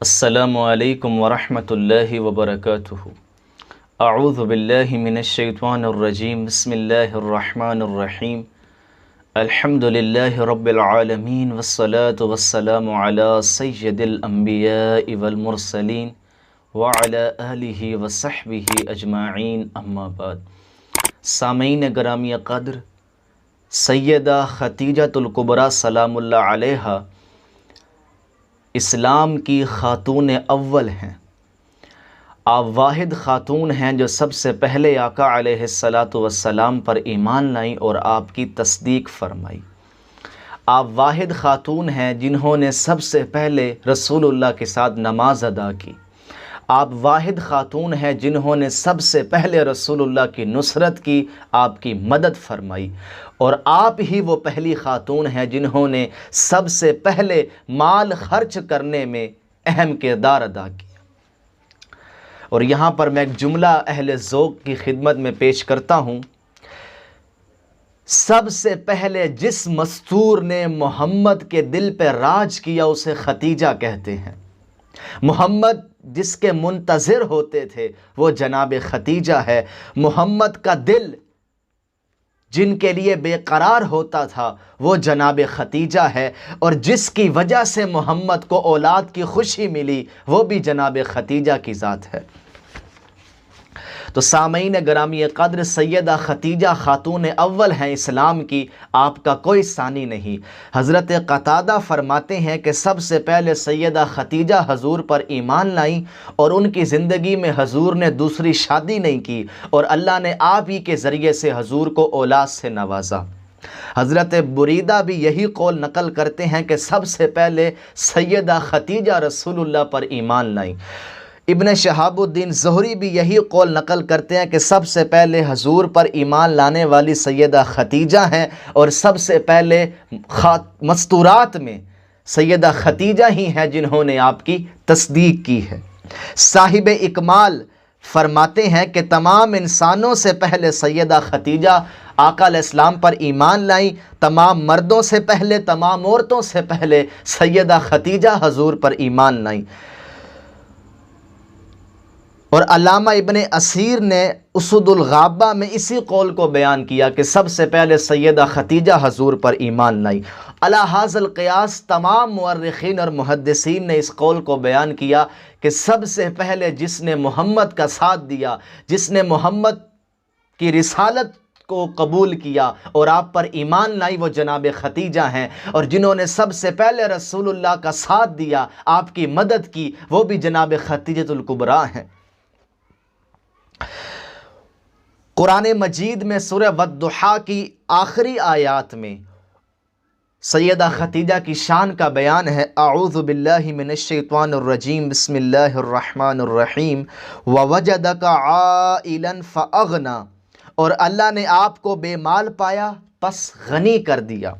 السلام علیکم ورحمۃ اللہ وبرکاتہ۔ اعوذ باللہ من الشیطان الرجیم، بسم اللہ الرحمن الرحیم۔ الحمد للہ رب العالمین والصلاة والسلام علی سید الانبیاء والمرسلین وعلی آلہ وصحبہ اجمعین، اما بعد۔ سامعین گرامی قدر، سیدہ خدیجہ الکبریٰ سلام اللہ علیہا اسلام کی خاتون اول ہیں۔ آپ واحد خاتون ہیں جو سب سے پہلے آقا علیہ السلام پر ایمان لائیں اور آپ کی تصدیق فرمائی۔ آپ واحد خاتون ہیں جنہوں نے سب سے پہلے رسول اللہ کے ساتھ نماز ادا کی۔ آپ واحد خاتون ہیں جنہوں نے سب سے پہلے رسول اللہ کی نصرت کی، آپ کی مدد فرمائی، اور آپ ہی وہ پہلی خاتون ہیں جنہوں نے سب سے پہلے مال خرچ کرنے میں اہم کردار ادا کیا۔ اور یہاں پر میں ایک جملہ اہل ذوق کی خدمت میں پیش کرتا ہوں۔ سب سے پہلے جس مستور نے محمد کے دل پہ راج کیا اسے خدیجہ کہتے ہیں۔ محمد جس کے منتظر ہوتے تھے وہ جناب خدیجہ ہے۔ محمد کا دل جن کے لیے بے قرار ہوتا تھا وہ جناب خدیجہ ہے، اور جس کی وجہ سے محمد کو اولاد کی خوشی ملی وہ بھی جناب خدیجہ کی ذات ہے۔ تو سامعین گرامی قدر، سیدہ خدیجہ خاتون اول ہیں اسلام کی، آپ کا کوئی ثانی نہیں۔ حضرت قتادہ فرماتے ہیں کہ سب سے پہلے سیدہ خدیجہ حضور پر ایمان لائیں، اور ان کی زندگی میں حضور نے دوسری شادی نہیں کی، اور اللہ نے آپ ہی کے ذریعے سے حضور کو اولاد سے نوازا۔ حضرت بریدہ بھی یہی قول نقل کرتے ہیں کہ سب سے پہلے سیدہ خدیجہ رسول اللہ پر ایمان لائیں۔ ابن شہاب الدین زہری بھی یہی قول نقل کرتے ہیں کہ سب سے پہلے حضور پر ایمان لانے والی سیدہ خدیجہ ہیں، اور سب سے پہلے مستورات میں سیدہ خدیجہ ہی ہیں جنہوں نے آپ کی تصدیق کی ہے۔ صاحب اکمال فرماتے ہیں کہ تمام انسانوں سے پہلے سیدہ خدیجہ آقا علیہ السلام پر ایمان لائیں، تمام مردوں سے پہلے، تمام عورتوں سے پہلے سیدہ خدیجہ حضور پر ایمان لائیں۔ اور علامہ ابن اسیر نے اسد الغابہ میں اسی قول کو بیان کیا کہ سب سے پہلے سیدہ خدیجہ حضور پر ایمان لائی۔ علی ھذا القیاس تمام مورخین اور محدثین نے اس قول کو بیان کیا کہ سب سے پہلے جس نے محمد کا ساتھ دیا، جس نے محمد کی رسالت کو قبول کیا اور آپ پر ایمان لائی، وہ جناب خدیجہ ہیں، اور جنہوں نے سب سے پہلے رسول اللہ کا ساتھ دیا، آپ کی مدد کی، وہ بھی جناب خدیجہ الکبریٰ ہیں۔ قرآن مجید میں سورہ والضحیٰ کی آخری آیات میں سیدہ خدیجہ کی شان کا بیان ہے۔ اعوذ باللہ من الشیطان الرجیم، بسم اللہ الرحمن الرحیم۔ ووجدک عائلا فاغنی، اور اللہ نے آپ کو بے مال پایا پس غنی کر دیا۔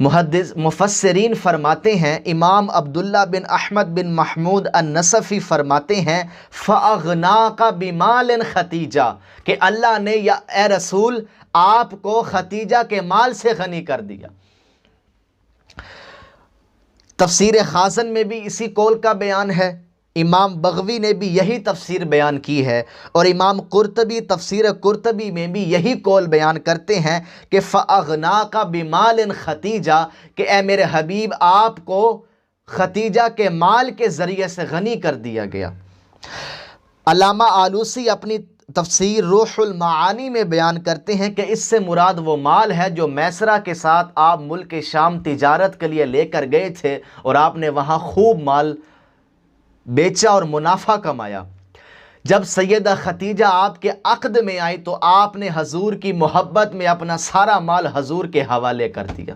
مفسرین فرماتے ہیں، امام عبداللہ بن احمد بن محمود النصفی فرماتے ہیں فَأَغْنَاكَ بِمَالٍ خدیجہ، کہ اللہ نے یا اے رسول آپ کو خدیجہ کے مال سے غنی کر دیا۔ تفسیر خازن میں بھی اسی قول کا بیان ہے، امام بغوی نے بھی یہی تفسیر بیان کی ہے، اور امام قرطبی تفسیر قرطبی میں بھی یہی قول بیان کرتے ہیں کہ فَأَغْنَاكَ بِمَالٍ خدیجہ، کہ اے میرے حبیب آپ کو خدیجہ کے مال کے ذریعے سے غنی کر دیا گیا۔ علامہ آلوسی اپنی تفسیر روح المعانی میں بیان کرتے ہیں کہ اس سے مراد وہ مال ہے جو میسرہ کے ساتھ آپ ملک شام تجارت کے لیے لے کر گئے تھے، اور آپ نے وہاں خوب مال بیچا اور منافع کمایا۔ جب سیدہ خدیجہ آپ کے عقد میں آئی تو آپ نے حضور کی محبت میں اپنا سارا مال حضور کے حوالے کر دیا۔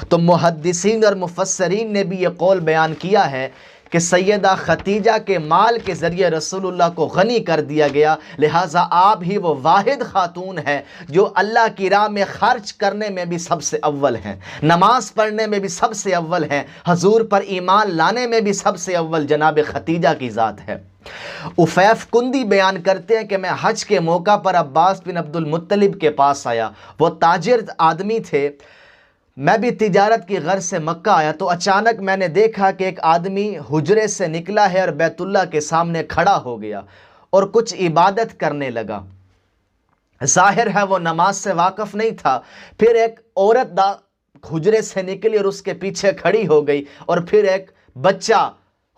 تو محدثین اور مفسرین نے بھی یہ قول بیان کیا ہے کہ سیدہ خدیجہ کے مال کے ذریعے رسول اللہ کو غنی کر دیا گیا، لہٰذا آپ ہی وہ واحد خاتون ہے جو اللہ کی راہ میں خرچ کرنے میں بھی سب سے اول ہیں، نماز پڑھنے میں بھی سب سے اول ہیں، حضور پر ایمان لانے میں بھی سب سے اول جناب خدیجہ کی ذات ہے۔ عفیف کندی بیان کرتے ہیں کہ میں حج کے موقع پر عباس بن عبد المطلب کے پاس آیا، وہ تاجر آدمی تھے، میں بھی تجارت کی غرض سے مکہ آیا تو اچانک میں نے دیکھا کہ ایک آدمی حجرے سے نکلا ہے اور بیت اللہ کے سامنے کھڑا ہو گیا اور کچھ عبادت کرنے لگا۔ ظاہر ہے وہ نماز سے واقف نہیں تھا۔ پھر ایک عورت حجرے سے نکلی اور اس کے پیچھے کھڑی ہو گئی، اور پھر ایک بچہ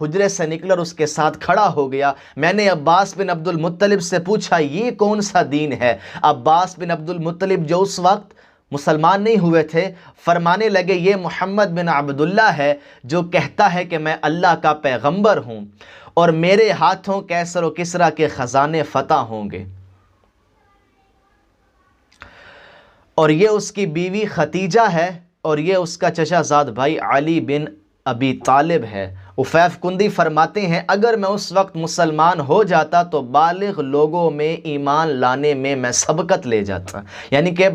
حجرے سے نکلا اور اس کے ساتھ کھڑا ہو گیا۔ میں نے عباس بن عبد المطلب سے پوچھا یہ کون سا دین ہے؟ عباس بن عبد المطلب جو اس وقت مسلمان نہیں ہوئے تھے فرمانے لگے یہ محمد بن عبداللہ ہے جو کہتا ہے کہ میں اللہ کا پیغمبر ہوں اور میرے ہاتھوں کیسر و کسریٰ کے خزانے فتح ہوں گے۔ اور یہ اس کی بیوی ختیجہ ہے اور یہ اس کا چچا زاد بھائی علی بن ابی طالب ہے۔ عفیف کندی فرماتے ہیں اگر میں اس وقت مسلمان ہو جاتا تو بالغ لوگوں میں ایمان لانے میں میں سبقت لے جاتا، یعنی کہ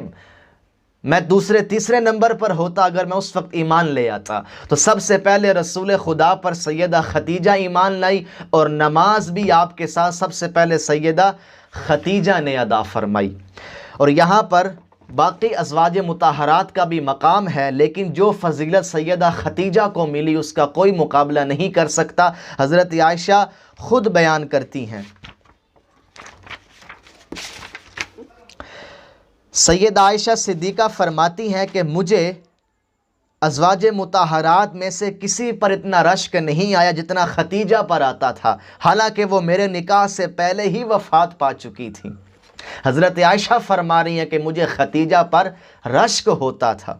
میں دوسرے تیسرے نمبر پر ہوتا اگر میں اس وقت ایمان لے آتا۔ تو سب سے پہلے رسول خدا پر سیدہ ختیجہ ایمان لائی، اور نماز بھی آپ کے ساتھ سب سے پہلے سیدہ ختیجہ نے ادا فرمائی۔ اور یہاں پر باقی ازواج مطہرات کا بھی مقام ہے، لیکن جو فضیلت سیدہ ختیجہ کو ملی اس کا کوئی مقابلہ نہیں کر سکتا۔ حضرت عائشہ خود بیان کرتی ہیں، سیدہ عائشہ صدیقہ فرماتی ہیں کہ مجھے ازواج مطہرات میں سے کسی پر اتنا رشک نہیں آیا جتنا ختیجہ پر آتا تھا، حالانکہ وہ میرے نکاح سے پہلے ہی وفات پا چکی تھیں۔ حضرت عائشہ فرما رہی ہیں کہ مجھے ختیجہ پر رشک ہوتا تھا۔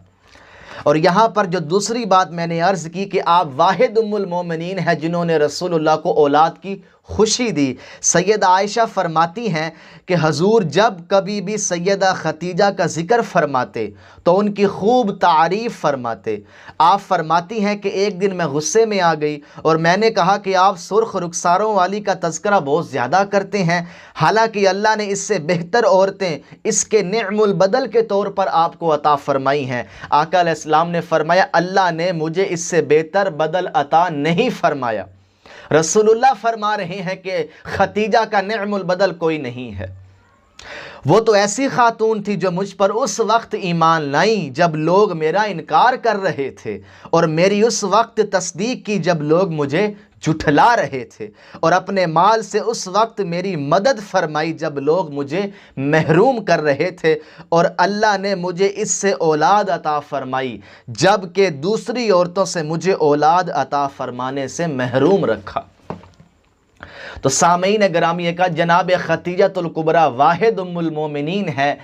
اور یہاں پر جو دوسری بات میں نے عرض کی کہ آپ واحد ام المومنین ہیں جنہوں نے رسول اللہ کو اولاد کی خوشی دی۔ سیدہ عائشہ فرماتی ہیں کہ حضور جب کبھی بھی سیدہ ختیجہ کا ذکر فرماتے تو ان کی خوب تعریف فرماتے۔ آپ فرماتی ہیں کہ ایک دن میں غصے میں آ گئی اور میں نے کہا کہ آپ سرخ رخساروں والی کا تذکرہ بہت زیادہ کرتے ہیں، حالانکہ اللہ نے اس سے بہتر عورتیں اس کے نعم البدل کے طور پر آپ کو عطا فرمائی ہیں۔ آقا علیہ السلام نے فرمایا اللہ نے مجھے اس سے بہتر بدل عطا نہیں فرمایا۔ رسول اللہ فرما رہے ہیں کہ ختیجہ کا نعم البدل کوئی نہیں ہے۔ وہ تو ایسی خاتون تھی جو مجھ پر اس وقت ایمان لائیں جب لوگ میرا انکار کر رہے تھے، اور میری اس وقت تصدیق کی جب لوگ مجھے جھٹلا رہے تھے، اور اپنے مال سے اس وقت میری مدد فرمائی جب لوگ مجھے محروم کر رہے تھے، اور اللہ نے مجھے اس سے اولاد عطا فرمائی جبکہ دوسری عورتوں سے مجھے اولاد عطا فرمانے سے محروم رکھا۔ تو سامعین گرامی کا جناب ختیجۃ الکبریٰ واحد ام المومنین ہے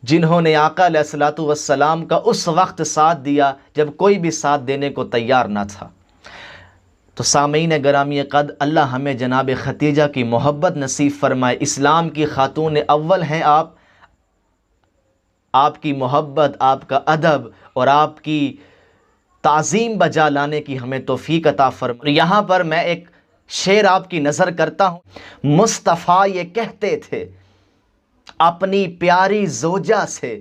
جنہوں نے آقا علیہ الصلوۃ والسلام کا اس وقت ساتھ دیا جب کوئی بھی ساتھ دینے کو تیار نہ تھا۔ تو سامعین گرامی قد اللہ ہمیں جناب ختیجہ کی محبت نصیب فرمائے۔ اسلام کی خاتون اول ہیں آپ کی محبت، آپ کا ادب اور آپ کی تعظیم بجا لانے کی ہمیں توفیق عطا فرمائے۔ یہاں پر میں ایک شعر آپ کی نظر کرتا ہوں۔ مصطفیٰ یہ کہتے تھے اپنی پیاری زوجہ سے،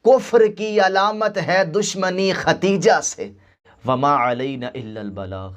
کفر کی علامت ہے دشمنی ختیجہ سے، وما علینا الا البلاغ۔